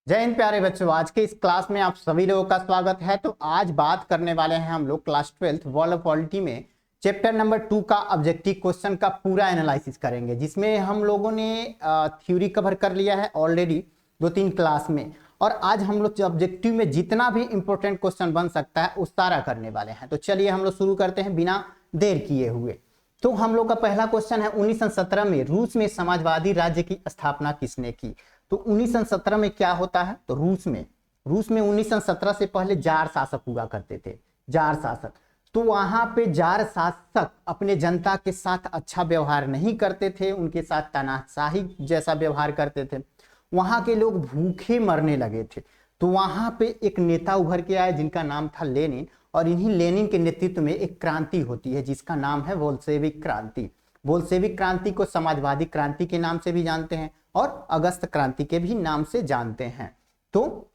जय हिंद प्यारे बच्चों। आज के इस क्लास में आप सभी लोगों का स्वागत है। तो आज बात करने वाले हैं हम लोग क्लास 12th वर्ल्ड पॉलिटी में चैप्टर नंबर 2 का ऑब्जेक्टिव क्वेश्चन का पूरा एनालिसिस करेंगे, जिसमें हम लोगों ने थ्योरी कवर कर लिया है ऑलरेडी 2-3 क्लास में। और आज हम लोग ऑब्जेक्टिव में जितना भी इंपॉर्टेंट क्वेश्चन बन सकता है उस सारा करने वाले हैं। तो चलिए हम लोग शुरू करते हैं बिना देर किए हुए। तो हम लोग का पहला क्वेश्चन है 1917 में रूस में समाजवादी राज्य की स्थापना किसने की। तो 1917 में क्या होता है, तो रूस में 1917 से पहले जार शासक हुआ करते थे। जार शासक, तो वहां पे जार शासक अपने जनता के साथ अच्छा व्यवहार नहीं करते थे, उनके साथ तानाशाही जैसा व्यवहार करते थे। वहां के लोग भूखे मरने लगे थे। तो वहां पे एक नेता उभर के आए जिनका नाम था लेनिन, और इन्हीं लेनिन के नेतृत्व में एक क्रांति होती है जिसका नाम है बोल्शेविक क्रांति। बोल्शेविक क्रांति को समाजवादी क्रांति के नाम से भी जानते हैं और अगस्त क्रांति के भी नाम से जानते हैं। तो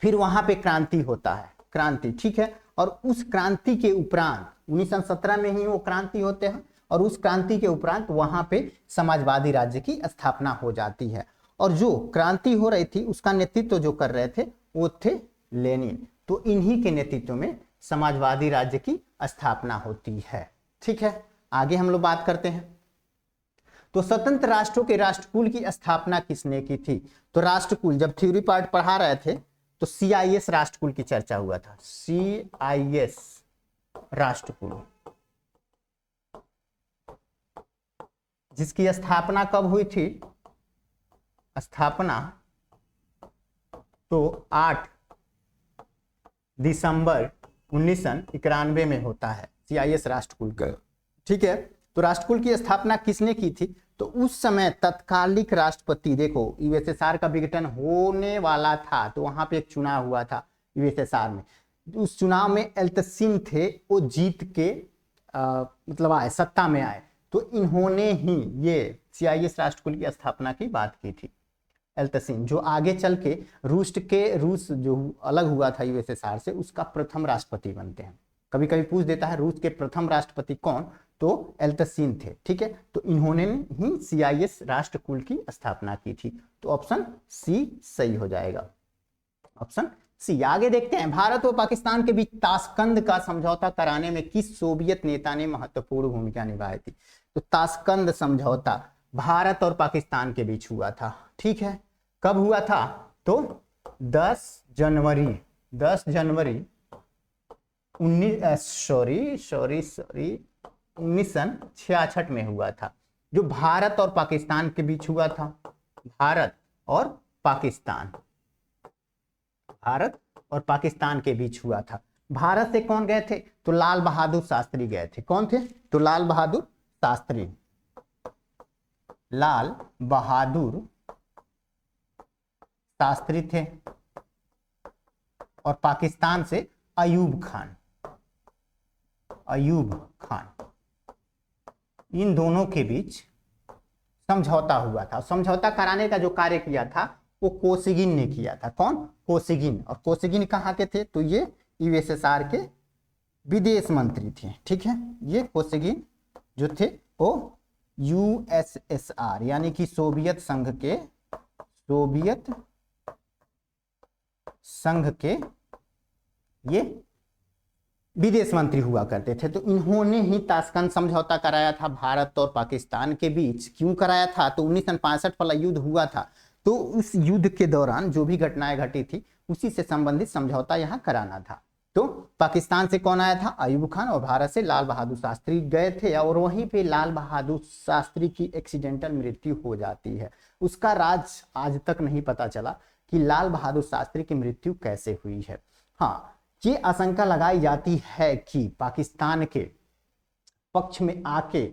फिर वहां पे क्रांति होता है, क्रांति, ठीक है। और उस क्रांति के उपरांत 1917 में ही वो क्रांति होते हैं, और उस क्रांति के उपरांत वहां पे समाजवादी राज्य की स्थापना हो जाती है। और जो क्रांति हो रही थी उसका नेतृत्व जो कर रहे थे वो थे लेनिन। तो इन्हीं के नेतृत्व में समाजवादी राज्य की स्थापना होती है, ठीक है। आगे हम लोग बात करते हैं। तो स्वतंत्र राष्ट्रों के राष्ट्रकुल की स्थापना किसने की थी। तो राष्ट्रकुल जब थ्योरी पार्ट पढ़ा रहे थे तो CIS राष्ट्रकुल की चर्चा हुआ था। CIS राष्ट्रकुल, जिसकी स्थापना कब हुई थी, स्थापना तो 8 दिसंबर 1991 में होता है CIS राष्ट्रकुल का, ठीक है। तो राष्ट्रकुल की स्थापना किसने की थी, तो उस समय तत्कालिक राष्ट्रपति, देखो USSR का विघटन होने वाला था तो वहां पे एक चुनाव हुआ था USSR में। उस चुनाव में एल्त्सिन थे, वो जीत के मतलब आए, सत्ता में आए। तो इन्होंने ही ये CIS राष्ट्रकुल की स्थापना की बात की थी, एल्त्सिन, जो आगे चल के रूस जो अलग हुआ था USSR से, उसका प्रथम राष्ट्रपति बनते हैं। कभी कभी पूछ देता है रूस के प्रथम राष्ट्रपति कौन, तो एल्त्सिन थे, ठीक है। तो इन्होंने ही CIS राष्ट्रकुल की स्थापना की थी। तो ऑप्शन सी सही हो जाएगा, ऑप्शन सी। आगे देखते हैं, भारत और पाकिस्तान के बीच ताशकंद का समझौता कराने में किस सोवियत नेता ने महत्वपूर्ण भूमिका निभाई थी। तो ताशकंद समझौता भारत और पाकिस्तान के बीच हुआ था, ठीक है। कब हुआ था, तो 10 जनवरी 1966 में हुआ था, जो भारत और पाकिस्तान के बीच हुआ था। भारत और पाकिस्तान के बीच हुआ था। भारत से कौन गए थे, तो लाल बहादुर शास्त्री गए थे। कौन थे, तो लाल बहादुर शास्त्री थे। और पाकिस्तान से अयूब खान, इन दोनों के बीच समझौता हुआ था। समझौता कराने का जो कार्य किया था वो कोसिगिन ने किया था। कौन, कोसिगिन। और कोसिगिन कहाँ के थे, तो ये USSR के विदेश मंत्री थे, ठीक है। ये कोसिगिन जो थे वो USSR यानी कि सोवियत संघ के ये विदेश मंत्री हुआ करते थे। तो इन्होंने ही ताशकंद समझौता कराया था भारत और पाकिस्तान के बीच। क्यों कराया था, तो 1965 वाला युद्ध हुआ था, तो उस युद्ध के दौरान जो भी घटनाएं घटी थी उसी से संबंधित समझौता यहाँ कराना था। तो पाकिस्तान से कौन आया था, अयूब खान, और भारत से लाल बहादुर शास्त्री गए थे। और वहीं पे लाल बहादुर शास्त्री की एक्सीडेंटल मृत्यु हो जाती है। उसका राज आज तक नहीं पता चला कि लाल बहादुर शास्त्री की मृत्यु कैसे हुई है। हाँ, ये आशंका लगाई जाती है कि पाकिस्तान के पक्ष में आके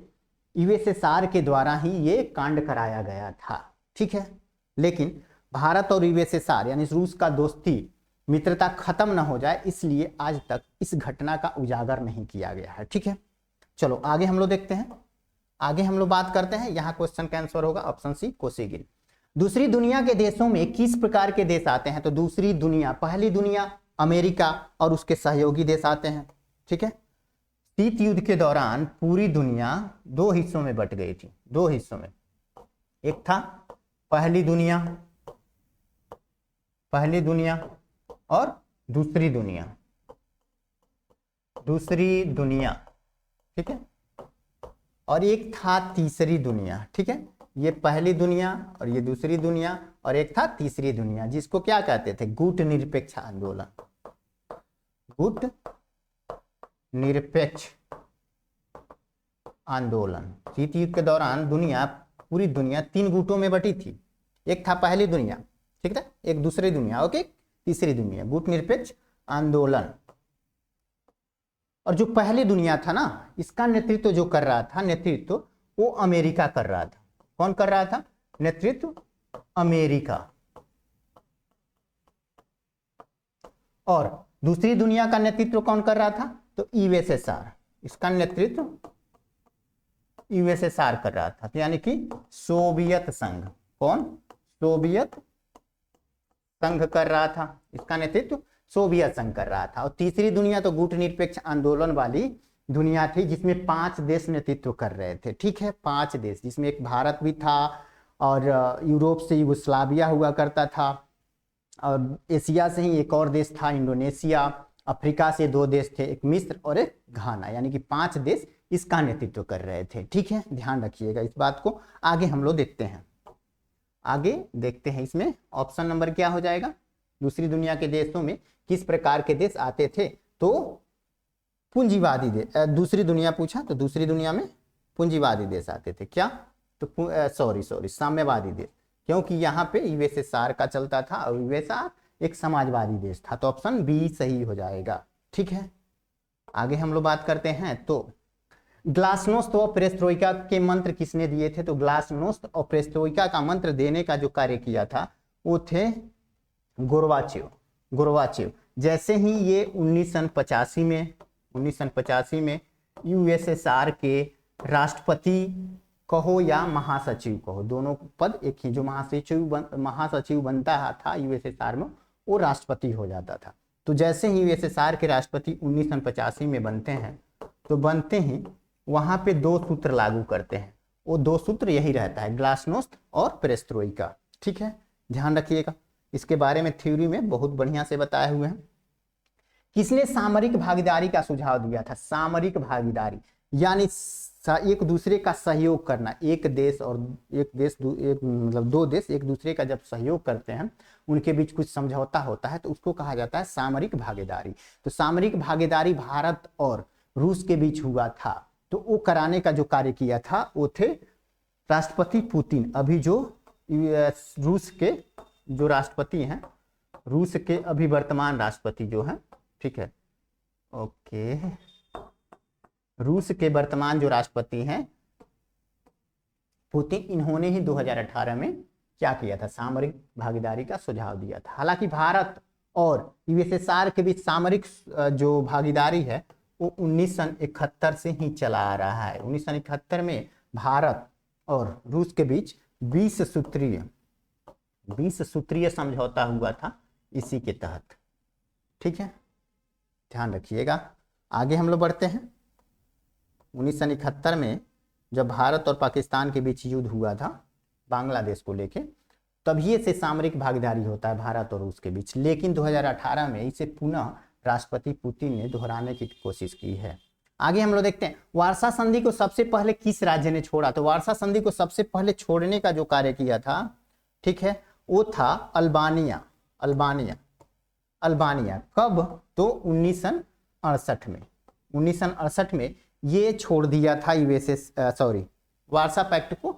USSR के द्वारा ही ये कांड कराया गया था, ठीक है। लेकिन भारत और USSR यानी रूस का दोस्ती मित्रता खत्म ना हो जाए, इसलिए आज तक इस घटना का उजागर नहीं किया गया है, ठीक है। चलो आगे हम लोग देखते हैं, आगे हम लोग बात करते हैं। यहाँ क्वेश्चन का आंसर होगा ऑप्शन सी, कोसिगिन। दूसरी दुनिया के देशों में किस प्रकार के देश आते हैं, तो दूसरी दुनिया, पहली दुनिया अमेरिका और उसके सहयोगी देश आते हैं, ठीक है। शीत युद्ध के दौरान पूरी दुनिया 2 हिस्सों में बट गई थी, 2 हिस्सों में। एक था पहली दुनिया, पहली दुनिया और दूसरी दुनिया, दूसरी दुनिया, ठीक है, और एक था तीसरी दुनिया, ठीक है। ये पहली दुनिया और ये दूसरी दुनिया और एक था तीसरी दुनिया, जिसको क्या कहते थे, गुट निरपेक्ष आंदोलन, गुट निरपेक्ष आंदोलन। शीत युद्ध के दौरान दुनिया, पूरी दुनिया 3 गुटों में बटी थी। एक था पहली दुनिया, ठीक है, एक दूसरी दुनिया, ओके, तीसरी दुनिया, गुट निरपेक्ष आंदोलन। और जो पहली दुनिया था ना, इसका नेतृत्व जो कर रहा था, नेतृत्व वो अमेरिका कर रहा था। कौन कर रहा था नेतृत्व? अमेरिका। और दूसरी दुनिया का नेतृत्व कौन कर रहा था? तो यूएसएसआर, इसका नेतृत्व यूएसएसआर कर रहा था, यानी कि सोवियत संघ। कौन? सोवियत संघ कर रहा था, इसका नेतृत्व सोवियत संघ कर रहा था। और तीसरी दुनिया तो गुट निरपेक्ष आंदोलन वाली दुनिया थी, जिसमें 5 देश नेतृत्व कर रहे थे, ठीक है, 5 देश, जिसमें एक भारत भी था और यूरोप से यूगोस्लाविया हुआ करता था, और एशिया से ही एक और देश था इंडोनेशिया, अफ्रीका से 2 देश थे, एक मिस्र और एक घाना, यानी कि 5 देश इसका नेतृत्व कर रहे थे, ठीक है, ध्यान रखिएगा इस बात को। आगे हम लोग देखते हैं, आगे देखते हैं, इसमें ऑप्शन नंबर क्या हो जाएगा? दूसरी दुनिया के देशों में किस प्रकार के देश आते थे? तो पूंजीवादी देश। दूसरी दुनिया पूछा तो दूसरी दुनिया में पूंजीवादी देश आते थे, क्या? तो सॉरी साम्यवादी देश, क्योंकि यहाँ पे यूएसएसआर का चलता था और यूएसएसआर एक समाजवादी देश था, तो ऑप्शन बी सही हो जाएगा, ठीक है। आगे हम लोग बात करते हैं, तो ग्लासनोस्त और पेरेस्ट्रोइका के मंत्र किसने दिए थे? तो ग्लासनोस्त और पेरेस्ट्रोइका का मंत्र देने का जो कार्य किया था वो थे गोर्बाचेव। जैसे ही ये 1985 में यूएसएसआर के राष्ट्रपति कहो या महासचिव कहो, दोनों पद एक ही, जो महासचिव बनता था यूएसएसआर में, वो राष्ट्रपति हो जाता था। तो जैसे ही यूएसएसआर के राष्ट्रपति 1985 में बनते हैं, तो बनते ही वहां पे 2 सूत्र लागू करते हैं। वो 2 सूत्र यही रहता है, ग्लासनोस्त और पेरेस्ट्रोइका, ठीक है, ध्यान रखिएगा। इसके बारे में थ्योरी में बहुत बढ़िया से बताए हुए हैं। किसने सामरिक भागीदारी का सुझाव दिया था? सामरिक भागीदारी यानी एक दूसरे का सहयोग करना, एक देश और एक देश मतलब 2 देश एक दूसरे का जब सहयोग करते हैं, उनके बीच कुछ समझौता होता है, तो उसको कहा जाता है सामरिक भागीदारी। तो सामरिक भागीदारी भारत और रूस के बीच हुआ था, तो वो कराने का जो कार्य किया था वो थे राष्ट्रपति पुतिन। अभी जो रूस के जो राष्ट्रपति हैं, रूस के अभी वर्तमान राष्ट्रपति जो हैं, ठीक है, ओके, रूस के वर्तमान जो राष्ट्रपति हैं पुतिन, इन्होंने ही 2018 में क्या किया था? सामरिक भागीदारी का सुझाव दिया था। हालांकि भारत और यूएसएसआर के बीच सामरिक जो भागीदारी है वो 1971 से ही चला आ रहा है। 1971 में भारत और रूस के बीच 20 सूत्रीय समझौता हुआ था, इसी के तहत, ठीक है, ध्यान रखिएगा। आगे हम लोग बढ़ते हैं। 1971 में जब भारत और पाकिस्तान के बीच युद्ध हुआ था बांग्लादेश को लेके, तभी से सामरिक भागीदारी होता है भारत और रूस के बीच। लेकिन 2018 में इसे पुनः राष्ट्रपति पुतिन ने दोहराने की कोशिश की है। आगे हम लोग देखते हैं, वार्सा संधि को सबसे पहले किस राज्य ने छोड़ा? तो वार्सा संधि को सबसे पहले छोड़ने का जो कार्य किया था, ठीक है, वो था अल्बानिया। कब? तो 1968 में। 1968 में ये छोड़ दिया था वार्सा पैक्ट को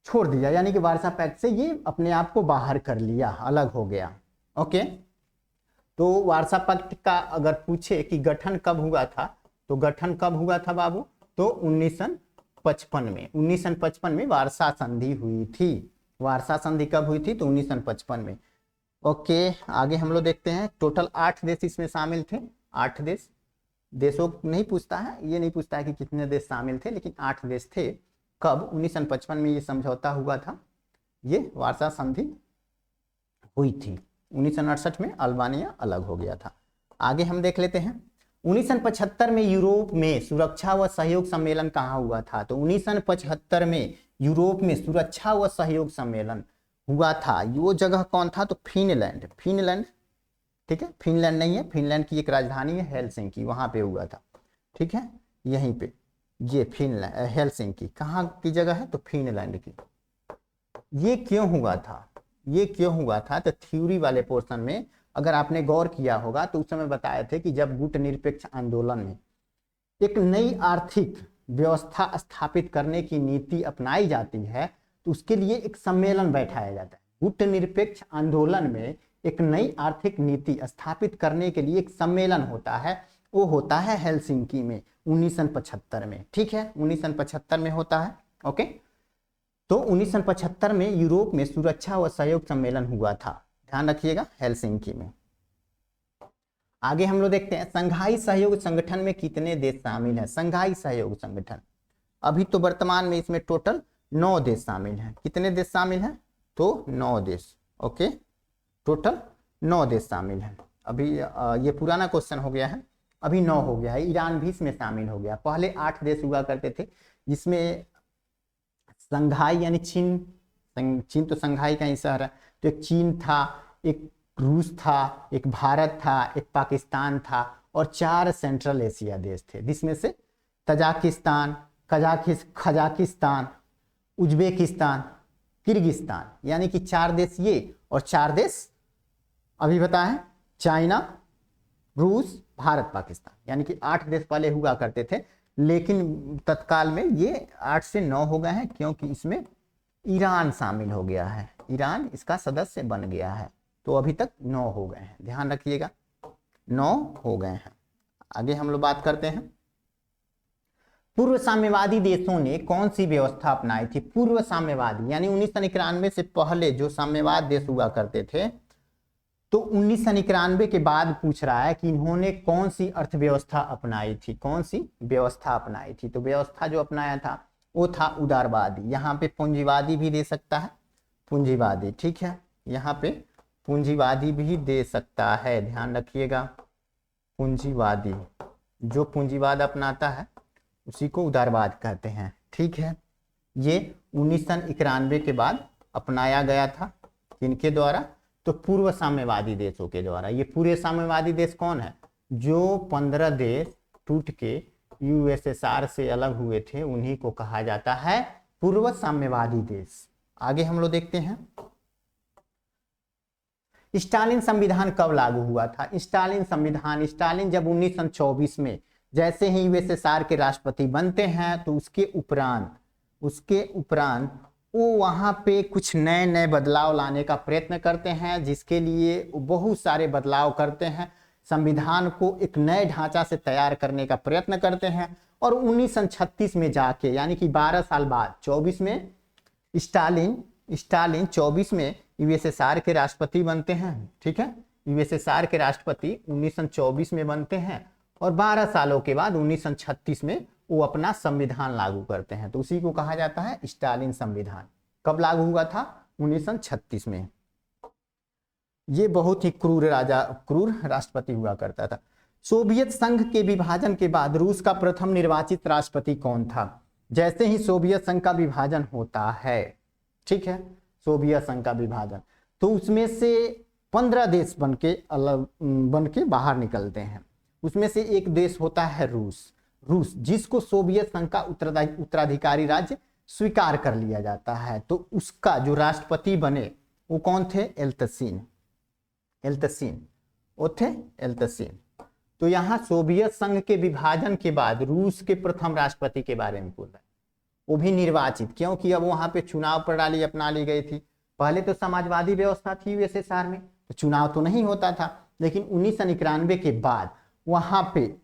छोड़ दिया, यानी कि वार्सा पैक्ट से ये अपने आप को बाहर कर लिया, अलग हो गया, ओके। तो वार्सा पैक्ट का अगर पूछे कि गठन कब हुआ था, तो गठन कब हुआ था बाबू? तो 1955 में। 1955 में वार्सा संधि हुई थी। वार्सा संधि कब हुई थी? तो 1955 में, ओके। आगे हम लोग देखते हैं, टोटल 8 देश इसमें शामिल थे। 8 देश, देशों नहीं पूछता है, ये नहीं पूछता है कि कितने देश शामिल थे, लेकिन 8 देश थे। कब? 1955 में ये समझौता हुआ था, ये वार्सा संधि हुई थी। 1968 में अल्बानिया अलग हो गया था। आगे हम देख लेते हैं, 1975 में यूरोप में सुरक्षा व सहयोग सम्मेलन कहाँ हुआ था? तो 1975 में यूरोप में सुरक्षा व सहयोग सम्मेलन हुआ था, वो जगह कौन था? तो फिनलैंड। फिनलैंड, ठीक है, फिनलैंड नहीं है, फिनलैंड की एक राजधानी है हेलसिंकी, वहां पे हुआ था, ठीक है, यहीं पे। ये फिनलैंड, हेलसिंकी कहाँ की जगह है? तो फिनलैंड की। ये क्यों हुआ था? ये क्यों हुआ था? तो थ्योरी वाले पोर्शन में अगर आपने गौर किया होगा तो उस समय बताए थे कि जब गुटनिरपेक्ष आंदोलन में एक नई आर्थिक व्यवस्था स्थापित करने की नीति अपनाई जाती है तो उसके लिए एक सम्मेलन बैठाया जाता है। गुटनिरपेक्ष आंदोलन में एक नई आर्थिक नीति स्थापित करने के लिए एक सम्मेलन होता है, वो होता है हेलसिंकी में 1975 में, ठीक है, 1975 में होता है। ओके, तो 1975 में यूरोप में सुरक्षा व सहयोग सम्मेलन हुआ था, ध्यान रखिएगा, हेलसिंकी में। आगे हम लोग देखते हैं संघाई सहयोग संगठन में कितने देश शामिल हैं। संघाई सहयोग संगठन अभी तो वर्तमान में इसमें टोटल 9 देश शामिल हैं। कितने देश शामिल हैं? तो 9 देश। ओके, टोटल 9 देश शामिल हैं। अभी ये पुराना क्वेश्चन हो गया है, अभी 9 हो गया है। ईरान भी इसमें शामिल हो गया। पहले 8 देश हुआ करते थे, जिसमें संघाई यानी चीन, चीन तो संघाई का ही शहर है, तो एक चीन था, एक रूस था, एक भारत था, एक पाकिस्तान था और 4 सेंट्रल एशिया देश थे, जिसमें से तजाकिस्तान, खजाकिस्तान, उज्बेकिस्तान, किर्गिस्तान, यानी कि 4 देश ये और 4 देश अभी बताएं, चाइना, रूस, भारत, पाकिस्तान, यानी कि 8 देश पहले हुआ करते थे, लेकिन तत्काल में ये 8 से 9 हो गए हैं, क्योंकि इसमें ईरान शामिल हो गया है, ईरान इसका सदस्य बन गया है, तो अभी तक 9 हो गए हैं, ध्यान रखिएगा, 9 हो गए हैं। आगे हम लोग बात करते हैं, पूर्व साम्यवादी देशों ने कौन सी व्यवस्था अपनाई थी? पूर्व साम्यवादी यानी 1991 से पहले जो साम्यवाद देश हुआ करते थे, तो 1991 के बाद पूछ रहा है कि इन्होंने कौन सी अर्थव्यवस्था अपनाई थी, कौन सी व्यवस्था अपनाई थी? तो व्यवस्था जो अपनाया था वो था उदारवादी। यहाँ पे पूंजीवादी भी दे सकता है, पूंजीवादी, ठीक है, यहाँ पे पूंजीवादी भी दे सकता है, ध्यान रखिएगा, पूंजीवादी, जो पूंजीवाद अपनाता है उसी को उदारवाद कहते हैं, ठीक है। ये 1991 के बाद अपनाया गया था, किनके द्वारा? तो पूर्व साम्यवादी देशों के द्वारा। ये पूरे साम्यवादी देश कौन है? जो 15 देश टूट के यूएसएसआर से अलग हुए थे, उन्हीं को कहा जाता है पूर्व साम्यवादी देश। आगे हम लोग देखते हैं, स्टालिन संविधान कब लागू हुआ था? स्टालिन संविधान, स्टालिन जब 1924 में जैसे ही यूएसएसआर के राष्ट्रपति बनते हैं तो उसके उपरांत वो वहां पे कुछ नए नए बदलाव लाने का प्रयत्न करते हैं, जिसके लिए बहुत सारे बदलाव करते हैं, संविधान को एक नए ढांचा से तैयार करने का प्रयत्न करते हैं, और 1936 में जाके, यानी कि 12 साल बाद 24 में स्टालिन 24 में यूएसएसआर के राष्ट्रपति बनते हैं, ठीक है, यूएसएसआर के राष्ट्रपति 1924 में बनते हैं, और 12 सालों के बाद 1936 में वो अपना संविधान लागू करते हैं, तो उसी को कहा जाता है स्टालिन संविधान। कब लागू हुआ था? 1936 में। ये बहुत ही क्रूर राष्ट्रपति हुआ करता था। सोवियत संघ के विभाजन के बाद रूस का प्रथम निर्वाचित राष्ट्रपति कौन था? जैसे ही सोवियत संघ का विभाजन होता है, ठीक है, सोवियत संघ का विभाजन, तो उसमें से 15 देश बनके बाहर निकलते हैं। उसमें से एक देश होता है रूस, जिसको सोवियत संघ का उत्तराधिकारी राज्य स्वीकार कर लिया जाता है। तो उसका जो राष्ट्रपति बने वो कौन थे? एल्तसीन। तो यहाँ सोवियत संघ के विभाजन के बाद रूस के प्रथम राष्ट्रपति के बारे में बोल रहा है, वो भी निर्वाचित, क्योंकि अब वहां पे चुनाव प्रणाली अपना ली गई थी। पहले तो समाजवादी व्यवस्था थी यूएसएसआर में, तो चुनाव तो नहीं होता था, लेकिन 1991 के बाद वहां पे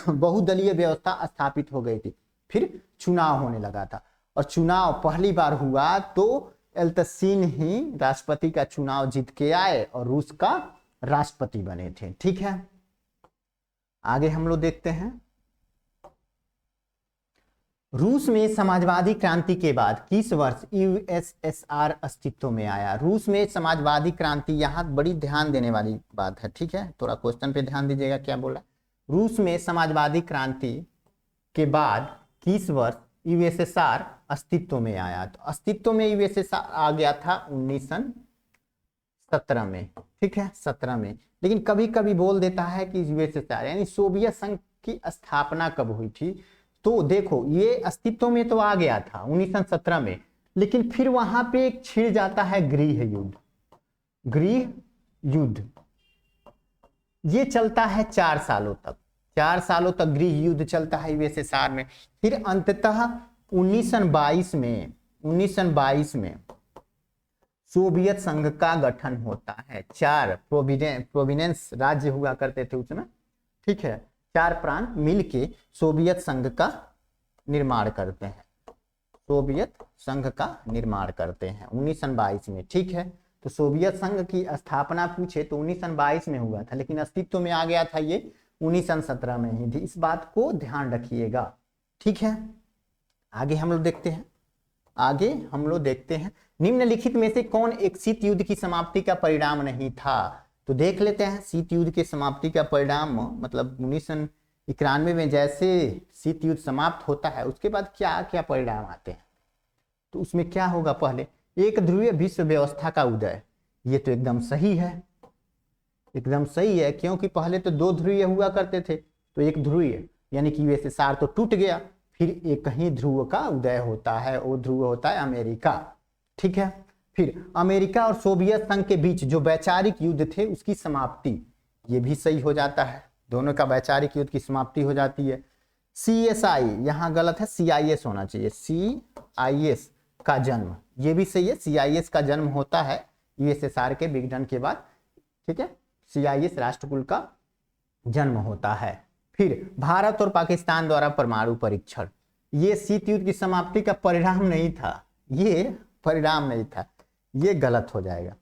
बहुदलीय व्यवस्था स्थापित हो गई थी, फिर चुनाव होने लगा था, और चुनाव पहली बार हुआ तो एल्तसीन ही राष्ट्रपति का चुनाव जीत के आए और रूस का राष्ट्रपति बने थे, ठीक है। आगे हम लोग देखते हैं, रूस में समाजवादी क्रांति के बाद किस वर्ष यूएसएसआर अस्तित्व में आया? रूस में समाजवादी क्रांति, यहाँ बड़ी ध्यान देने वाली बात है, ठीक है, थोड़ा क्वेश्चन पे ध्यान दीजिएगा क्या बोला। रूस में समाजवादी क्रांति के बाद किस वर्ष यूएसएसआर अस्तित्व में आया? तो अस्तित्व में यूएसएसआर आ गया था 1917 में, ठीक है, 17 में। लेकिन कभी कभी बोल देता है कि यूएसएसआर यानी सोवियत संघ की स्थापना कब हुई थी? तो देखो ये अस्तित्व में तो आ गया था 1917 में, लेकिन फिर वहां पे एक छिड़ जाता है गृह युद्ध। गृह युद्ध ये चलता है 4 सालों तक, 4 सालों तक गृह युद्ध चलता है यूएसएसआर में। फिर अंततः 1922 में सोवियत संघ का गठन होता है। 4 प्रोविडेंस राज्य हुआ करते थे उसमें, ठीक है, 4 प्रांत मिलके सोवियत संघ का निर्माण करते हैं, सोवियत संघ का निर्माण करते हैं 1922 में, ठीक है। तो सोवियत संघ की स्थापना पूछे तो 1922 में हुआ था, लेकिन अस्तित्व में आ गया था ये 1917 में ही थी। इस बात को ध्यान रखिएगा, ठीक है। आगे हम लोग देखते हैं निम्नलिखित में से कौन एक शीत युद्ध की समाप्ति का परिणाम नहीं था? तो देख लेते हैं शीत युद्ध के समाप्ति का परिणाम, मतलब 1991 में जैसे शीत युद्ध समाप्त होता है उसके बाद क्या क्या परिणाम आते हैं। तो उसमें क्या होगा? पहले एक ध्रुवीय विश्व व्यवस्था का उदय। ये तो एकदम सही है, एकदम सही है, क्योंकि पहले तो 2 ध्रुवीय हुआ करते थे, तो एक ध्रुवीय यानी कि यूएसएसआर तो टूट गया, फिर एक ही ध्रुव का उदय होता है, वो ध्रुव होता है अमेरिका, ठीक है। फिर अमेरिका और सोवियत संघ के बीच जो वैचारिक युद्ध थे उसकी समाप्ति, ये भी सही हो जाता है, दोनों का वैचारिक युद्ध की समाप्ति हो जाती है। CSI यहाँ गलत है, CIS होना चाहिए, CIS का जन्म, ये भी सही है, CIS का जन्म होता है यूएसएसआर के विघटन के बाद, ठीक है, CIS राष्ट्रकुल का जन्म होता है। फिर भारत और पाकिस्तान द्वारा परमाणु परीक्षण, ये शीत युद्ध की समाप्ति का परिणाम नहीं था, ये परिणाम नहीं था, ये गलत हो जाएगा।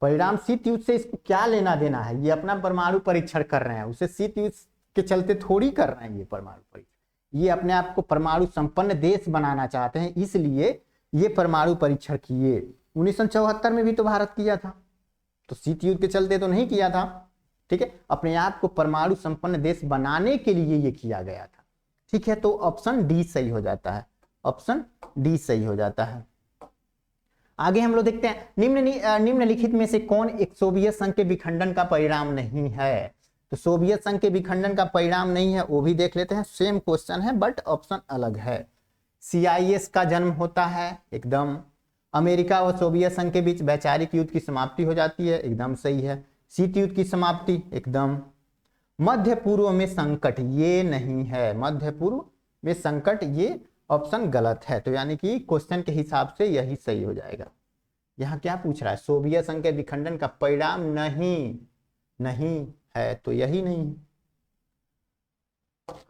परिणाम शीत युद्ध से इसको क्या लेना देना है? ये अपना परमाणु परीक्षण कर रहे हैं, उसे शीत युद्ध के चलते थोड़ी कर रहे हैं ये परमाणु परीक्षण, ये अपने आप को परमाणु संपन्न देश बनाना चाहते हैं, इसलिए ये परमाणु परीक्षण किए। 1974 में भी तो भारत किया था, तो शीत युद्ध के चलते तो नहीं किया था, ठीक है, अपने आप को परमाणु संपन्न देश बनाने के लिए ये किया गया था, ठीक है। तो ऑप्शन डी सही हो जाता है, ऑप्शन डी सही हो जाता है। आगे हम लोग देखते हैं निम्नलिखित में से कौन एक सोवियत संघ के विखंडन का परिणाम नहीं है? तो सोवियत संघ के विखंडन का परिणाम नहीं है, वो भी देख लेते हैं, सेम क्वेश्चन है बट ऑप्शन अलग है। CIS का जन्म होता है, एकदम। अमेरिका और सोवियत संघ के बीच वैचारिक युद्ध की समाप्ति हो जाती है, एकदम सही है। शीत युद्ध की समाप्ति, एकदम। मध्य पूर्व में संकट, ये नहीं है, मध्य पूर्व में संकट ये ऑप्शन गलत है, तो यानी कि क्वेश्चन के हिसाब से यही सही हो जाएगा। यहाँ क्या पूछ रहा है? सोवियत संघ के विखंडन का परिणाम नहीं है, तो यही नहीं है।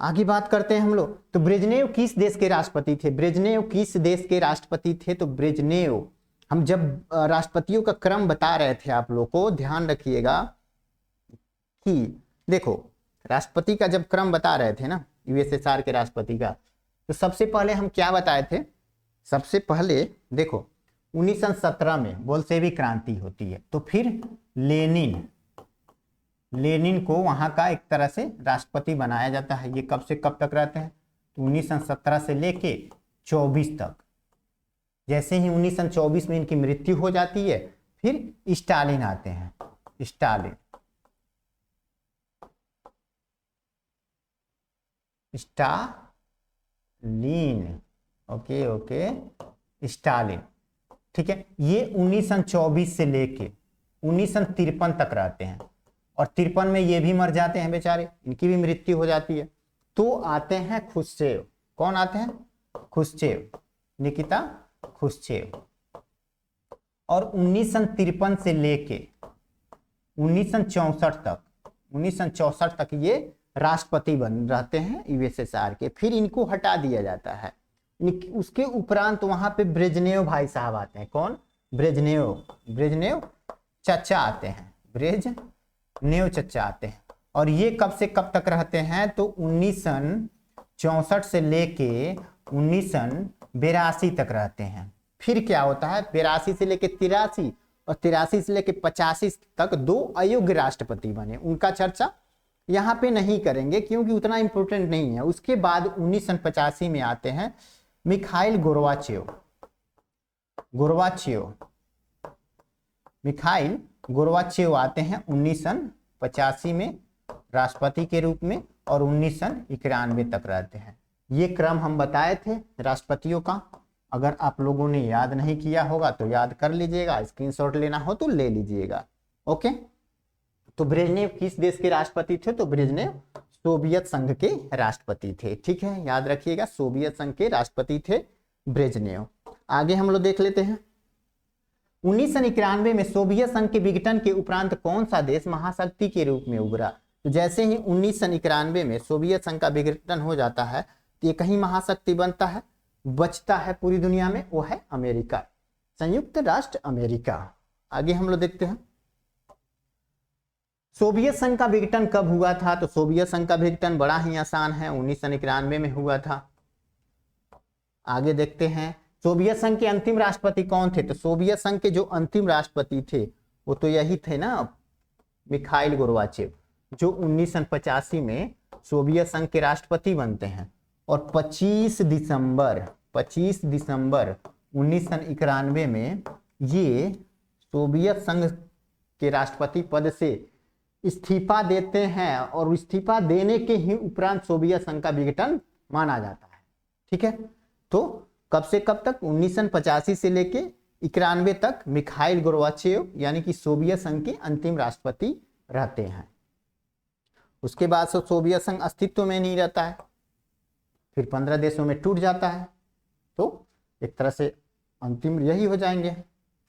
आगे बात करते हैं हम लोग, तो ब्रेजनेव किस देश के राष्ट्रपति थे? ब्रेजनेव किस देश के राष्ट्रपति थे? तो ब्रेजनेव, हम जब राष्ट्रपतियों का क्रम बता रहे थे, आप लोग को ध्यान रखिएगा कि देखो राष्ट्रपति का जब क्रम बता रहे थे ना यूएसएसआर के राष्ट्रपति का, तो सबसे पहले हम क्या बताए थे? सबसे पहले देखो 1917 में बोल्शेविक क्रांति होती है, तो फिर लेनिन को वहां का एक तरह से राष्ट्रपति बनाया जाता है। ये कब से कब तक रहते हैं? तो 1917 से लेके 24 तक। जैसे ही 1924 में इनकी मृत्यु हो जाती है, फिर स्टालिन आते हैं, स्टालिन ओके स्टालिन, ठीक है। ये 1924 से लेके 1953 तक रहते हैं, और 53 में ये भी मर जाते हैं बेचारे, इनकी भी मृत्यु हो जाती है। तो आते हैं खुश्चेव। कौन आते हैं? Khrushchev, Nikita Khrushchev. और 1953 से लेके 1964 तक ये राष्ट्रपति बन रहते हैं यूएसएसआर के, फिर इनको हटा दिया जाता है। उसके उपरांत वहां पे ब्रेजनेव भाई साहब आते हैं। कौन? ब्रेजनेव चचा आते हैं, ब्रेजनेव चचा आते हैं। और ये कब से कब तक रहते हैं? तो 1964 से लेके 1982 तक रहते हैं। फिर क्या होता है? 82 से लेके 83 और 83 से लेके 85 तक 2 अयोग्य राष्ट्रपति बने। उनका चर्चा यहाँ पे नहीं करेंगे क्योंकि उतना इंपोर्टेंट नहीं है। उसके बाद 1985 में आते हैं मिखाइल गोर्बाचेव। मिखाइल गोर्बाचेव आते हैं 1985 में राष्ट्रपति के रूप में और 1991 तक रहते हैं। ये क्रम हम बताए थे राष्ट्रपतियों का, अगर आप लोगों ने याद नहीं किया होगा तो याद कर लीजिएगा, स्क्रीनशॉट लेना हो तो ले लीजिएगा। ओके, तो ब्रेजनेव किस देश के राष्ट्रपति थे? तो ब्रेजनेव सोवियत संघ के राष्ट्रपति थे। ठीक है, याद रखिएगा, सोवियत संघ के राष्ट्रपति थे ब्रेजनेव। आगे हम लोग देख लेते हैं। 1991 में सोवियत संघ के विघटन के उपरांत कौन सा देश महाशक्ति के रूप में उभरा? तो जैसे ही 1991 में सोवियत संघ का विघटन हो जाता है तो ये कहीं महाशक्ति बनता है, बचता है पूरी दुनिया में, वो है अमेरिका, संयुक्त राष्ट्र अमेरिका। आगे हम लोग देखते हैं सोवियत संघ का विघटन कब हुआ था? तो सोवियत संघ का विघटन बड़ा ही आसान है, 1991 में हुआ था। आगे देखते हैं सोवियत संघ के अंतिम राष्ट्रपति कौन थे? तो सोवियत संघ के जो अंतिम राष्ट्रपति थे वो तो यही थे ना, मिखाइल गोर्बाचेव, जो 1985 में सोवियत संघ के राष्ट्रपति बनते हैं और 25 दिसंबर 1991 में ये सोवियत संघ के राष्ट्रपति पद से इस्तीफा देते हैं और इस्तीफा देने के ही उपरांत सोवियत संघ का विघटन माना जाता है। ठीक है, तो कब से कब तक? 1985 से लेके 91 तक मिखाइल गोर्बाचेव यानी कि सोवियत संघ के अंतिम राष्ट्रपति रहते हैं। उसके बाद से सोवियत संघ अस्तित्व में नहीं रहता है, फिर 15 देशों में टूट जाता है, तो एक तरह से अंतिम यही हो जाएंगे।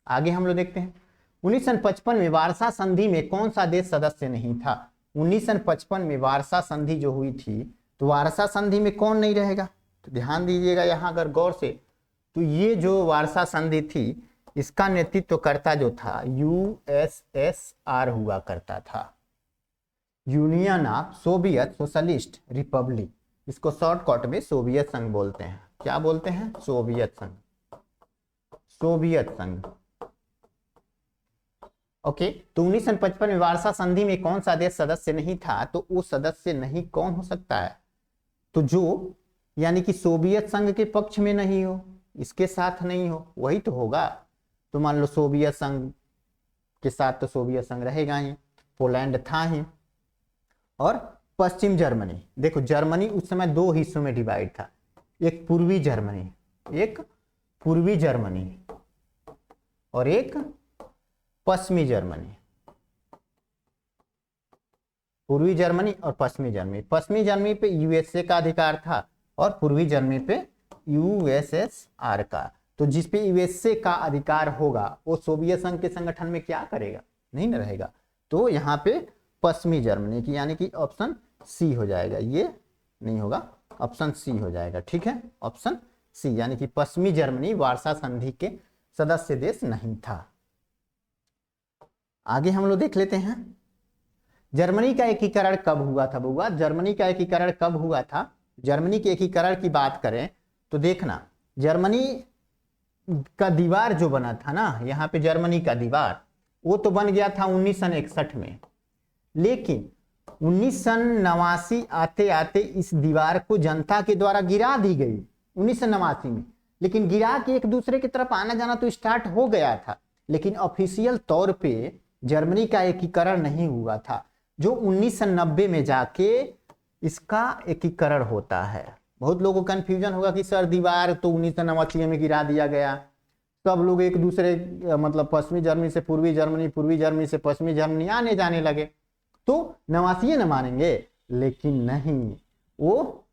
आगे हम लोग देखते हैं 1955 में वार्सा संधि में कौन सा देश सदस्य नहीं था? 1955 में वार्सा संधि जो हुई थी, तो वार्सा संधि में कौन नहीं रहेगा? तो ध्यान दीजिएगा यहाँ अगर गौर से, तो ये जो वार्सा संधि थी इसका नेतृत्व करता जो था यूएसएसआर हुआ करता था, union of Soviet socialist Republic. इसको शॉर्टकट में सोवियत संघ बोलते हैं। क्या बोलते हैं? सोवियत संघ, सोवियत संघ। ओके, तो 1955 में वार्सा संधि में कौन सा देश सदस्य नहीं था? तो वो सदस्य नहीं कौन हो सकता है? तो जो यानी कि सोवियत संघ के पक्ष में नहीं हो, इसके साथ नहीं हो, वही तो होगा। तो मान लो सोवियत संघ के साथ तो सोवियत संघ रहेगा ही, पोलैंड था ही, और पश्चिम जर्मनी। देखो जर्मनी उस समय दो हिस्सों में डिवाइड था, एक पूर्वी जर्मनी और एक पश्चिमी जर्मनी। पूर्वी जर्मनी और पश्चिमी जर्मनी। पश्चिमी जर्मनी पे यूएसए का अधिकार था और पूर्वी जर्मनी पे यूएसएसआर का। तो जिस पे यूएसए का अधिकार होगा वो सोवियत संघ के संगठन में क्या करेगा? नहीं ना रहेगा। तो यहाँ पे पश्चिमी जर्मनी की यानी कि ऑप्शन सी हो जाएगा, ये नहीं होगा, ऑप्शन सी हो जाएगा। ठीक है, ऑप्शन सी यानी कि पश्चिमी जर्मनी वार्सा संधि के सदस्य देश नहीं था। आगे हम लोग देख लेते हैं जर्मनी का एकीकरण कब हुआ था? बउआ जर्मनी का एकीकरण कब हुआ था? जर्मनी के एकीकरण की बात करें तो देखना, जर्मनी का दीवार जो बना था ना, यहाँ पे जर्मनी का दीवार वो तो बन गया था 1961 में, लेकिन 1989 आते आते इस दीवार को जनता के द्वारा गिरा दी गई 1989 में। लेकिन गिरा के एक दूसरे की तरफ आना जाना तो स्टार्ट हो गया था, लेकिन ऑफिशियल तौर पे जर्मनी का एकीकरण नहीं हुआ था, जो 1990 में जाके इसका एकीकरण होता है। बहुत लोगों को कंफ्यूजन होगा कि सर दीवार तो 1989 में गिरा दिया गया, सब लोग एक दूसरे मतलब पश्चिमी जर्मनी से पूर्वी जर्मनी, पूर्वी जर्मनी से पश्चिमी जर्मनी आने जाने लगे, तो 89 न मानेंगे। लेकिन नहीं, वो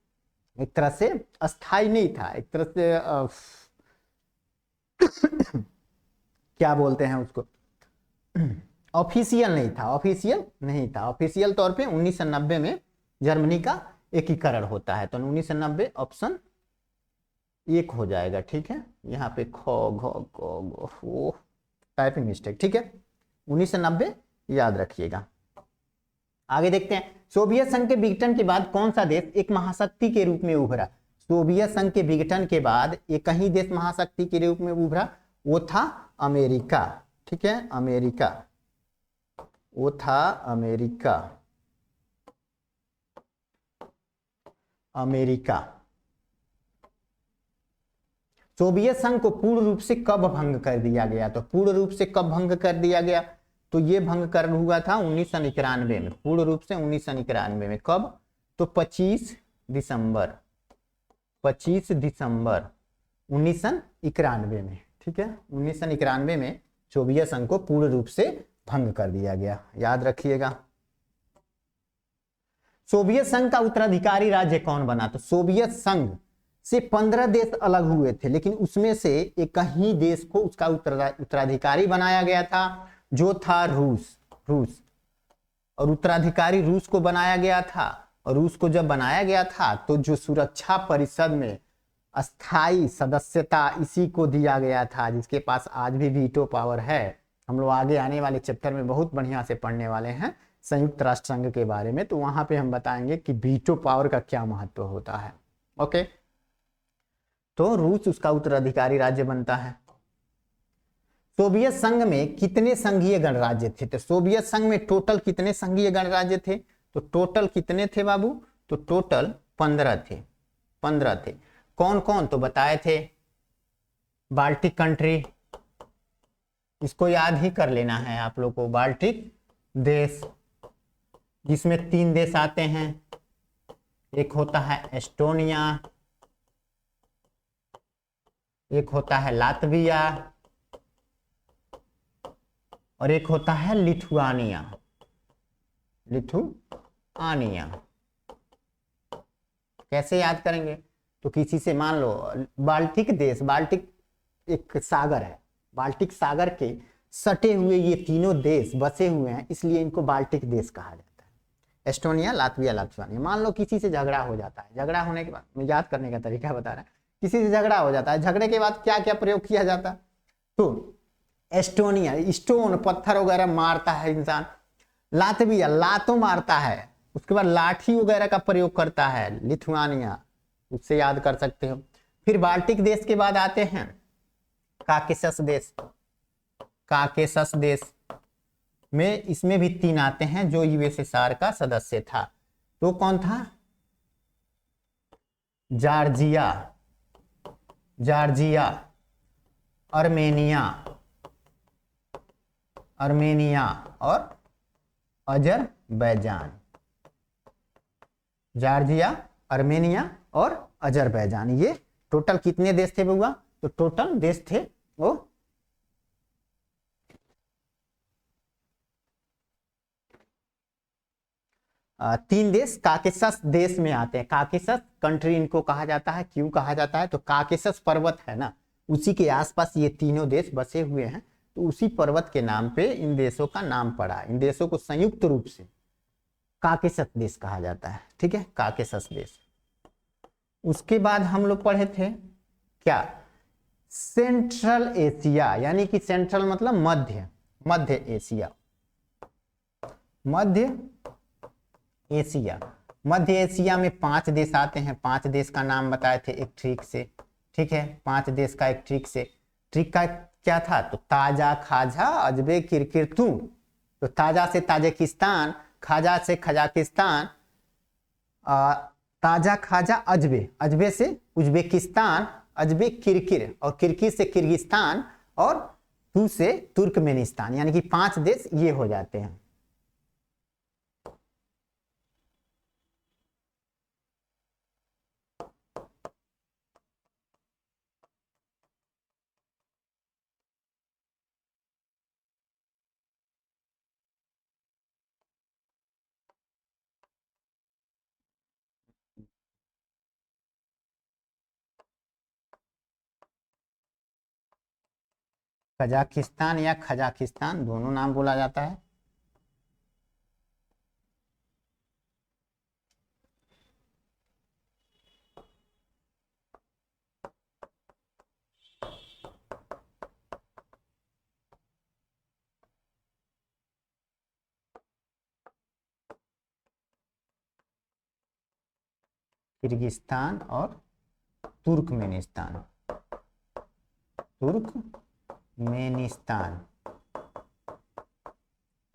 एक तरह से अस्थाई नहीं था, एक तरह से क्या बोलते हैं उसको, ऑफिशियल नहीं था, ऑफिशियल तौर पे 1990 में जर्मनी का एकीकरण होता है। तो 1990 ऑप्शन एक हो जाएगा। ठीक है, यहाँ पे टाइपिंग मिस्टेक। ठीक है, 1990 याद रखिएगा। आगे देखते हैं सोवियत संघ के विघटन के बाद कौन सा देश एक महाशक्ति के रूप में उभरा? सोवियत संघ के विघटन के बाद एक ही देश महाशक्ति के रूप में उभरा, वो था अमेरिका। ठीक है, अमेरिका, वो था अमेरिका। सोवियत संघ को पूर्ण रूप से कब भंग कर दिया गया? तो पूर्ण रूप से कब भंग कर दिया गया? तो ये भंग कर हुआ था 1991 में, पूर्ण रूप से 1991 में। कब? तो 25 दिसंबर 1991 में, ठीक है, 1991 में सोवियत संघ को पूर्ण रूप से भंग कर दिया गया, याद रखिएगा। सोवियत संघ का उत्तराधिकारी राज्य कौन बना? तो सोवियत संघ से 15 देश अलग हुए थे, लेकिन उसमें से एक ही देश को उसका उत्तराधिकारी बनाया गया था, जो था रूस। और उत्तराधिकारी रूस को बनाया गया था, और रूस को जब बनाया गया था तो जो सुरक्षा परिषद में अस्थाई सदस्यता इसी को दिया गया था, जिसके पास आज भी वीटो पावर है। हम लोग आगे आने वाले चैप्टर में बहुत बढ़िया से पढ़ने वाले हैं संयुक्त राष्ट्र संघ के बारे में, तो वहां पे हम बताएंगे कि वीटो पावर का क्या महत्व होता है। ओके, तो रूस उसका उत्तराधिकारी राज्य बनता है। सोवियत संघ में कितने संघीय गणराज्य थे? तो सोवियत संघ में टोटल कितने संघीय गणराज्य थे? तो टोटल कितने थे बाबू? तो टोटल 15 थे। 15 थे। कौन कौन? तो बताए थे बाल्टिक कंट्री, इसको याद ही कर लेना है आप लोग को, बाल्टिक देश, जिसमें 3 देश आते हैं। एक होता है एस्टोनिया, एक होता है लातविया, और एक होता है लिथुआनिया। कैसे याद करेंगे? तो किसी से मान लो बाल्टिक देश, बाल्टिक एक सागर है, बाल्टिक सागर के सटे हुए ये तीनों देश बसे हुए हैं, इसलिए इनको बाल्टिक देश कहा जाता है। Estonia, Latvia, Lithuania. मान लो किसी से झगड़ा हो जाता है, झगड़ा होने के बाद, मैं याद करने का तरीका बता रहा है, किसी से झगड़ा हो जाता है, झगड़े के बाद क्या क्या प्रयोग किया जाता है? तो एस्टोनिया स्टोन पत्थर वगैरह मारता है इंसान, लातविया लातों मारता है, उसके बाद लाठी वगैरह का प्रयोग करता है, लिथुआनिया, उससे याद कर सकते हो। फिर बाल्टिक देश के बाद आते हैं काकेशस देश। काकेशस देश में इसमें भी 3 आते हैं, जो यूएसएसआर का सदस्य था। तो कौन था? जॉर्जिया, अर्मेनिया और अजरबैजान। जॉर्जिया, अर्मेनिया और अजरबैजान, ये टोटल कितने देश थे बउआ? तो टोटल देश थे वो 3 देश काकेशस देश में आते हैं। काकेशस कंट्री इनको कहा जाता है। क्यों कहा जाता है? तो काकेशस पर्वत है ना, उसी के आसपास ये तीनों देश बसे हुए हैं, तो उसी पर्वत के नाम पे इन देशों का नाम पड़ा। इन देशों को संयुक्त रूप से काकेशस देश कहा जाता है, ठीक है, काकेशस देश। उसके बाद हम लोग पढ़े थे क्या? सेंट्रल एशिया, यानी कि सेंट्रल मतलब मध्य एशिया। मध्य एशिया में 5 देश आते हैं। 5 देश का नाम बताए थे एक ट्रिक से, ठीक है, 5 देश का एक ट्रिक का क्या था? तो ताजा, खाजा, अजबे, किरकिरतू। तो ताजा से ताजिकिस्तान, खाजा से खजाकिस्तान, ताजा, खाजा, अजबे, अजबे से उज्बेकिस्तान, अजबे किरकिर, और किरकिर से किर्गिस्तान, और तू से तुर्कमेनिस्तान, यानी कि 5 देश ये हो जाते हैं। कजाकिस्तान या खजाकिस्तान दोनों नाम बोला जाता है। किर्गिस्तान और तुर्कमेनिस्तान।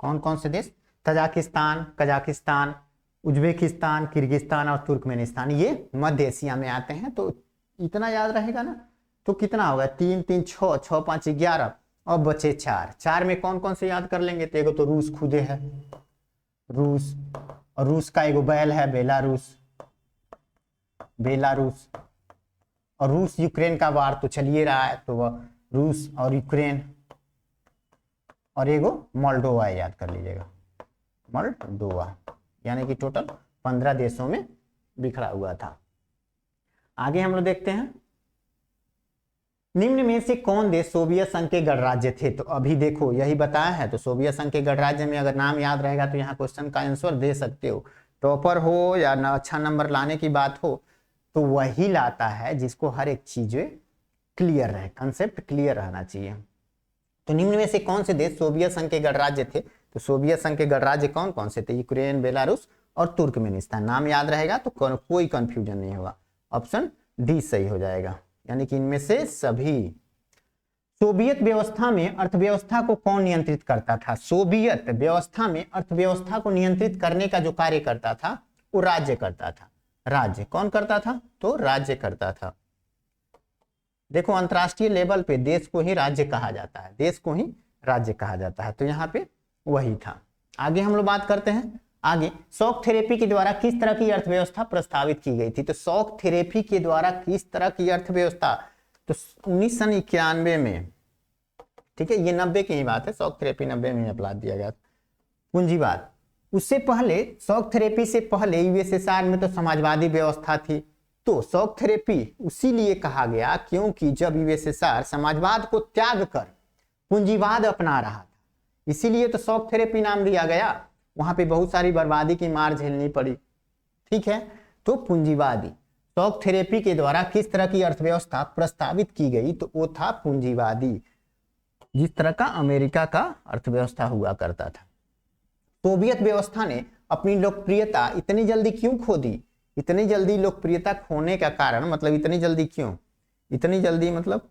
कौन कौन से देश? तजाकिस्तान, कजाकिस्तान, उज्बेकिस्तान, किर्गिस्तान और तुर्कमेनिस्तान, ये मध्य एशिया में आते हैं। तो इतना याद रहेगा ना, तो कितना होगा, 3 3 6, 6 5 11, और बचे 4। 4 में कौन कौन से याद कर लेंगे, तो एगो तो रूस खुदे है, रूस, और रूस का एगो बैल है बेलारूस, बेलारूस, और रूस यूक्रेन का वार तो चलिए रहा है, तो वह रूस और यूक्रेन, और एगो मोल्डोवा याद कर लीजिएगा, मोल्डोवा, यानी कि टोटल 15 देशों में बिखरा हुआ था। आगे हम लोग देखते हैं, निम्न में से कौन देश सोवियत संघ के गणराज्य थे, तो अभी देखो यही बताया है, तो सोवियत संघ के गणराज्य में अगर नाम याद रहेगा तो यहाँ क्वेश्चन का आंसर दे सकते हो। टॉपर हो या ना अच्छा नंबर लाने की बात हो, तो वही लाता है जिसको हर एक चीज क्लियर रहे, कंसेप्ट क्लियर रहना चाहिए। तो निम्न में से कौन से देश सोवियत संघ के गणराज्य थे, तो सोवियत संघ के गणराज्य कौन कौन से थे, यूक्रेन, बेलारूस और तुर्कमेनिस्तान। नाम याद रहेगा तो कोई कंफ्यूजन नहीं होगा, ऑप्शन डी सही हो जाएगा, यानी कि इनमें से सभी। सोवियत व्यवस्था में अर्थव्यवस्था को कौन नियंत्रित करता था, सोवियत व्यवस्था में अर्थव्यवस्था को नियंत्रित करने का जो कार्य करता था वो राज्य करता था। राज्य कौन करता था, तो राज्य करता था। देखो अंतरराष्ट्रीय लेवल पे देश को ही राज्य कहा जाता है, देश को ही राज्य कहा जाता है, तो यहाँ पे वही था। आगे हम लोग बात करते हैं, आगे शॉक थेरेपी के द्वारा किस तरह की अर्थव्यवस्था प्रस्तावित की गई थी, तो शॉक थेरेपी के द्वारा किस तरह की अर्थव्यवस्था, तो 1991 में, ठीक है, ये 90 की ही बात है, शॉक थेरेपी 90 में अपलाद दिया गया, पूंजीवाद। उससे पहले शॉक थेरेपी से पहले यूएसएसआर में तो समाजवादी व्यवस्था थी, तो शॉक थेरेपी उसी लिए कहा गया क्योंकि जब यूएसएसआर समाजवाद को त्याग कर पूंजीवाद अपना रहा था, इसीलिए तो शॉक थेरेपी नाम दिया गया। वहां पे बहुत सारी बर्बादी की मार झेलनी पड़ी, ठीक है, तो पूंजीवादी। शॉक थेरेपी के द्वारा किस तरह की अर्थव्यवस्था प्रस्तावित की गई, तो वो था पूंजीवादी, जिस तरह का अमेरिका का अर्थव्यवस्था हुआ करता था। सोवियत व्यवस्था ने अपनी लोकप्रियता इतनी जल्दी क्यों खो दी, इतनी जल्दी लोकप्रियता खोने का कारण, मतलब इतनी जल्दी क्यों, इतनी जल्दी मतलब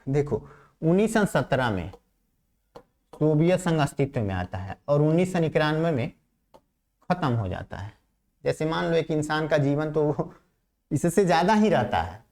देखो 1917 में सोवियत संघ अस्तित्व में आता है और 1991 में खत्म हो जाता है। जैसे मान लो एक इंसान का जीवन तो इससे ज्यादा ही रहता है,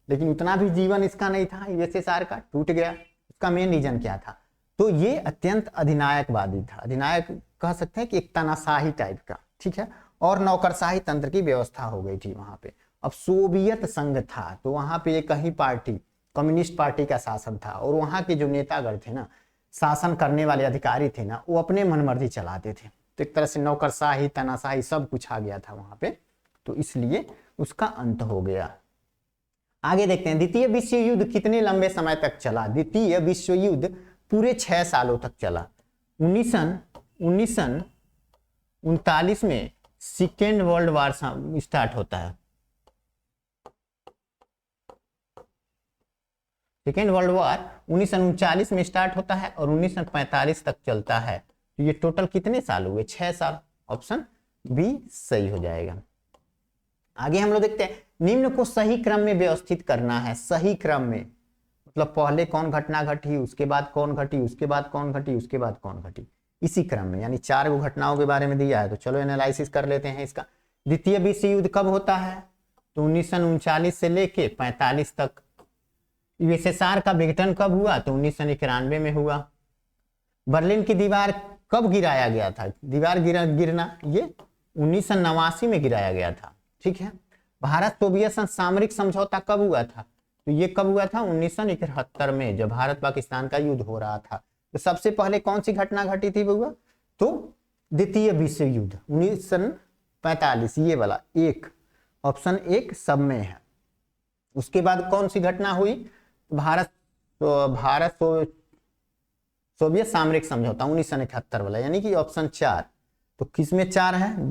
लेकिन उतना भी जीवन इसका नहीं था, यूएसएसआर का टूट गया। उसका मेन रीजन क्या था, तो ये अत्यंत अधिनायकवादी था, अधिनायक कह सकते हैं कि एक तानाशाही टाइप का, ठीक है, और नौकरशाही तंत्र की व्यवस्था हो गई थी वहां पे। अब सोवियत संघ था तो वहां पे एक ही पार्टी, कम्युनिस्ट पार्टी का शासन था, और वहां के जो नेतागण थे ना, शासन करने वाले अधिकारी थे ना, वो अपने मनमर्जी चलाते थे, तो एक तरह से नौकरशाही तानाशाही सब कुछ आ गया था वहां पे, तो इसलिए उसका अंत हो गया। आगे देखते हैं, द्वितीय विश्व युद्ध कितने लंबे समय तक चला, द्वितीय विश्व युद्ध पूरे 6 सालों तक चला। 1939 में सेकेंड वर्ल्ड वार स्टार्ट होता है, सेकेंड वर्ल्ड वार 1939 में स्टार्ट होता है और 1945 तक चलता है, तो ये टोटल कितने साल हुए, 6 साल, ऑप्शन बी सही हो जाएगा। आगे हम लोग देखते हैं, निम्न को सही क्रम में व्यवस्थित करना है, सही क्रम में मतलब पहले कौन घटना घटी, उसके बाद कौन घटी, उसके बाद कौन घटी, उसके बाद कौन घटी, इसी क्रम में, यानी 4 गो घटनाओं के बारे में दिया है, तो चलो एनालिसिस कर लेते हैं इसका। द्वितीय विश्व युद्ध कब होता है, तो 1939 से लेके 45 तक। यूएसएसआर का विघटन कब हुआ, तो 1991 में हुआ। बर्लिन की दीवार कब गिराया गया था, दीवार गिरना ये 1989 में गिराया गया था, ठीक है। भारत सोवियत संघ सामरिक समझौता कब हुआ था, तो ये कब हुआ था, 1971 में, जब भारत पाकिस्तान का युद्ध हो रहा था। तो सबसे पहले कौन सी घटना घटी थी हुआ, तो द्वितीय विश्व युद्ध 1945, ये वाला एक, ऑप्शन 1 सब में है। उसके बाद कौन सी घटना हुई, भारत सोवियत सामरिक समझौता 1971 वाला, यानी कि ऑप्शन 4। तो किसमें 4 है,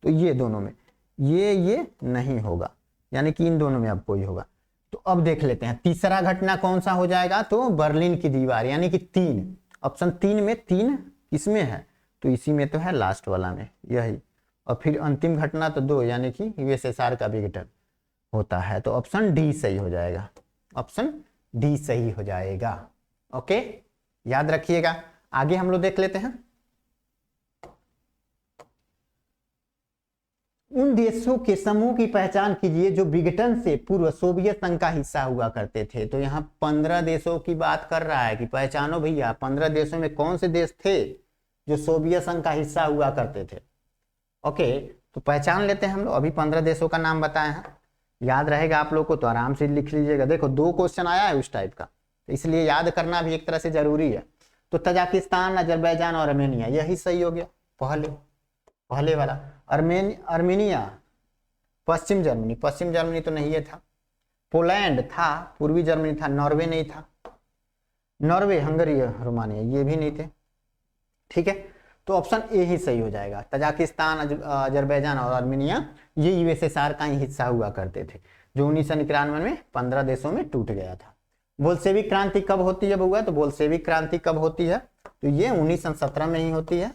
तो ये दोनों में, ये नहीं होगा, यानी कि इन दोनों में अब कोई होगा। तो अब देख लेते हैं तीसरा घटना कौन सा हो जाएगा, तो बर्लिन की दीवार, यानी कि 3, ऑप्शन 3 में 3 किसमें है, तो इसी में तो है, लास्ट वाला में यही। और फिर अंतिम घटना तो 2, यानी कि यूएसएसआर का विघटन होता है, तो ऑप्शन डी सही हो जाएगा, ऑप्शन डी सही हो जाएगा। ओके, याद रखिएगा। आगे हम लोग देख लेते हैं, उन देशों के समूह की पहचान कीजिए जो विघटन से पूर्व सोवियत संघ का हिस्सा हुआ करते थे। तो यहाँ 15 देशों की बात कर रहा है कि पहचानो भैया 15 देशों में कौन से देश थे जो सोवियत संघ का हिस्सा हुआ करते थे। ओके, तो पहचान लेते हैं हम लोग। अभी 15 देशों का नाम बताए हैं, याद रहेगा आप लोग को तो आराम से लिख लीजिएगा। देखो 2 क्वेश्चन आया है उस टाइप का, तो इसलिए याद करना भी एक तरह से जरूरी है। तो तजाकिस्तान, अजरबैजान और आर्मेनिया, यही सही हो गया पहले वाला। आर्मेनिया, पश्चिम जर्मनी तो नहीं है था। पोलैंड था, पूर्वी जर्मनी था। नॉर्वे नहीं था, नॉर्वे, हंगरी, रोमानिया ये भी नहीं थे। ठीक है, तो ऑप्शन ए ही सही हो जाएगा। तजाकिस्तान, अजरबैजान और आर्मेनिया ये यूएसएसआर का ही हिस्सा हुआ करते थे, जो 1991 में 15 देशों में टूट गया था। बोल्शेविक क्रांति कब होती है बउआ? तो बोल्शेविक क्रांति कब होती है? तो ये 1917 में ही होती है,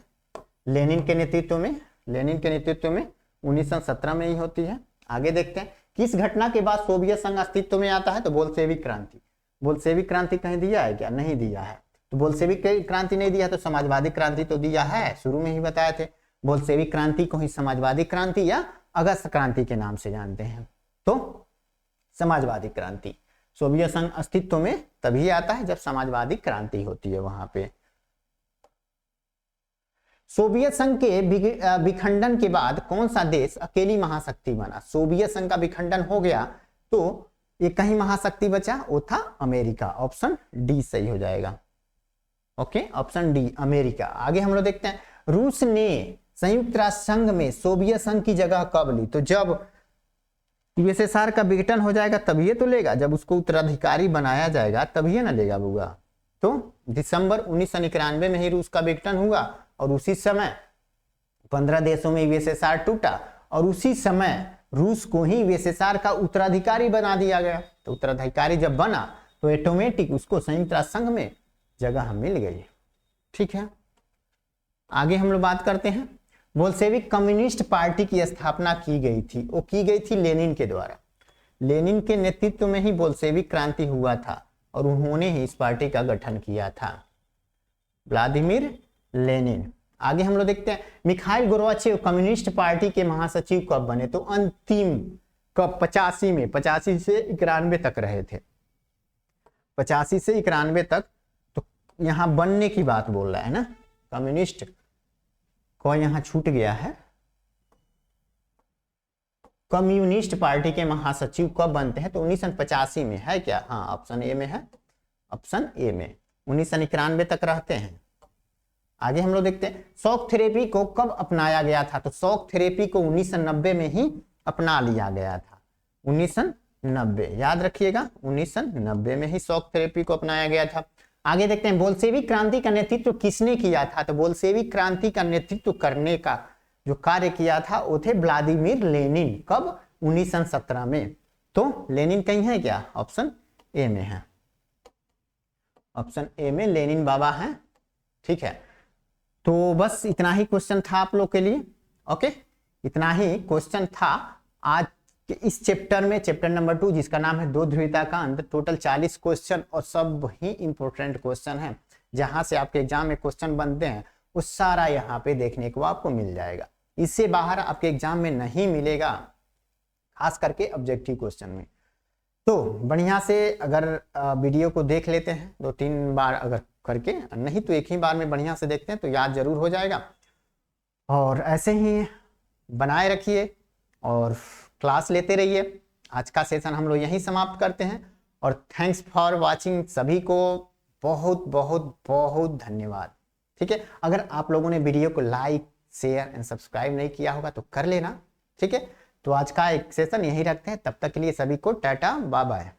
लेनिन के नेतृत्व में 1917 में ही होती है। आगे देखते हैं किस घटना के बाद सोवियत संघ अस्तित्व में आता है? तो बोल्शेविक क्रांति कहीं दिया है क्या? नहीं दिया है। तो बोल्शेविक क्रांति नहीं दिया तो समाजवादी क्रांति तो दिया है, शुरू में ही बताए थे। बोल्शेविक क्रांति को ही समाजवादी क्रांति या अगस्त क्रांति के नाम से जानते हैं। तो समाजवादी क्रांति, सोवियत संघ अस्तित्व में तभी आता है जब समाजवादी क्रांति होती है वहां पे। सोवियत संघ के विखंडन के बाद कौन सा देश अकेली महाशक्ति बना? सोवियत संघ का विखंडन हो गया तो ये कहीं महाशक्ति बचा, वो था अमेरिका। ऑप्शन डी सही हो जाएगा। Okay, option D America. आगे हम लोग देखते हैं रूस ने संयुक्त राष्ट्र संघ में सोवियत संघ की जगह कब ली? तो जब यूएसएसआर का विघटन हो जाएगा तभी तो लेगा, जब उसको उत्तराधिकारी बनाया जाएगा तभी ना लेगा बुआ। तो दिसंबर 1991 में ही रूस का विघटन हुआ और उसी समय 15 देशों में यूएसएसआर टूटा और उसी समय रूस को ही यूएसएसआर का उत्तराधिकारी बना दिया गया। तो उत्तराधिकारी जब बना तो ऑटोमेटिक उसको संयुक्त राष्ट्र संघ में जगह मिल गई। ठीक है, आगे हम लोग बात करते हैं। बोल्शेविक कम्युनिस्ट पार्टी की स्थापना की गई थी, वो की गई थी लेनिन के द्वारा। लेनिन के नेतृत्व में ही बोल्शेविक क्रांति हुआ था और उन्होंने ही इस पार्टी का गठन किया था, व्लादिमीर लेनिन। आगे हम लोग देखते हैं मिखाइल गोर्बाचेव कम्युनिस्ट पार्टी के महासचिव कब बने? तो अंतिम कब? 85 में, 85 से 91 तक रहे थे, 85 से 91 तक। तो यहां बनने की बात बोल रहा है ना, कम्युनिस्ट को यहां छूट गया है। कम्युनिस्ट पार्टी के महासचिव कब बनते हैं? तो 1985 में है क्या? हाँ, ऑप्शन ए में है, ऑप्शन ए में 1991 तक रहते हैं। आगे हम लोग देखते हैं शॉक थेरेपी को कब अपनाया गया था? तो शॉक थेरेपी को 1990 में ही अपना लिया गया था, 1990, याद रखिएगा 1990 में ही शॉक थेरेपी को अपनाया गया था। आगे देखते हैं बोल्शेविक क्रांति का नेतृत्व किसने किया था? तो बोल्शेविक क्रांति का नेतृत्व करने का जो कार्य किया था वो थे व्लादिमीर लेनिन। कब? 1917 में। तो लेनिन कहीं है क्या? ऑप्शन ए में है, ऑप्शन ए में लेनिन बाबा हैं। ठीक है, तो बस इतना ही क्वेश्चन था आप लोग के लिए। ओके, इतना ही क्वेश्चन था आज के इस चैप्टर में, चैप्टर नंबर 2 जिसका नाम है दो ध्रुवीयता का अंत। टोटल 40 क्वेश्चन और सब ही इंपॉर्टेंट क्वेश्चन है, जहां से आपके एग्जाम में क्वेश्चन बनते हैं वो सारा यहाँ पे देखने को आपको मिल जाएगा। इससे बाहर आपके एग्जाम में नहीं मिलेगा, खास करके ऑब्जेक्टिव क्वेश्चन में। तो बढ़िया से अगर वीडियो को देख लेते हैं 2-3 बार अगर करके, नहीं तो एक ही बार में बढ़िया से देखते हैं तो याद जरूर हो जाएगा। और ऐसे ही बनाए रखिए और क्लास लेते रहिए। आज का सेशन हम लोग यहीं समाप्त करते हैं और थैंक्स फॉर वाचिंग। सभी को बहुत बहुत बहुत धन्यवाद। ठीक है, अगर आप लोगों ने वीडियो को लाइक, शेयर एंड सब्सक्राइब नहीं किया होगा तो कर लेना। ठीक है, तो आज का एक सेशन यहीं रखते हैं, तब तक के लिए सभी को टाटा बाय बाय।